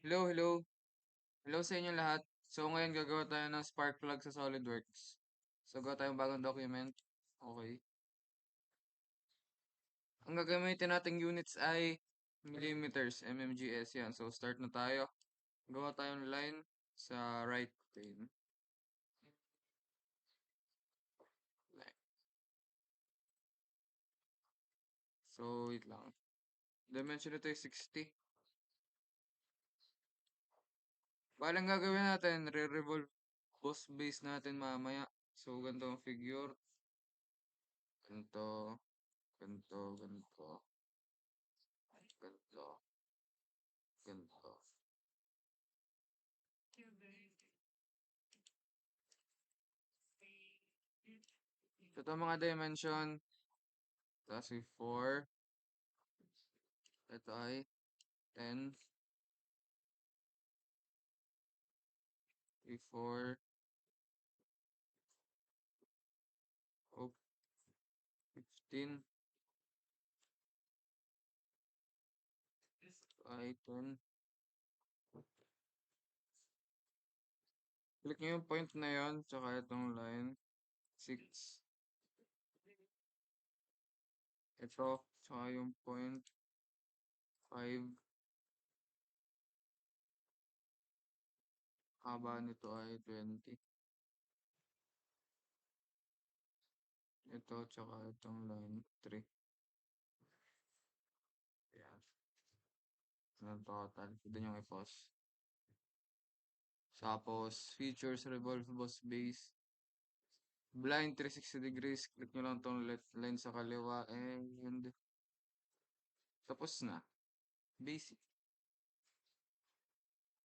Hello, hello. Hello sa inyo lahat. So ngayon gagawa tayo ng spark plug sa SolidWorks. So gawa tayong bagong document. Okay. Ang gagamitin nating units ay millimeters, mmgs yan. So start na tayo. Gawa tayong line sa right plane. Line. So wait lang. Dimension nito ay 60. Balang gagawin natin, re-revolve boss base natin mamaya. So ganito ang figure. Ganito, ganito, ganito, ganito, ganito. So ito ang mga dimension. Tapos may 4. Ito ay 10. May 4. Oh, 15. Ay 10. Click nyo yung point na yon tsaka itong line. 6. Ito, tsaka yung point. 5. Haba nito ay 20. Ito, tsaka itong line. 3. Ayan. Ang total. Ito yung i-pause. Tapos, features, revolve boss base. Blind 360 degrees. Click nyo lang itong line sa kaliwa. And tapos na. Basic.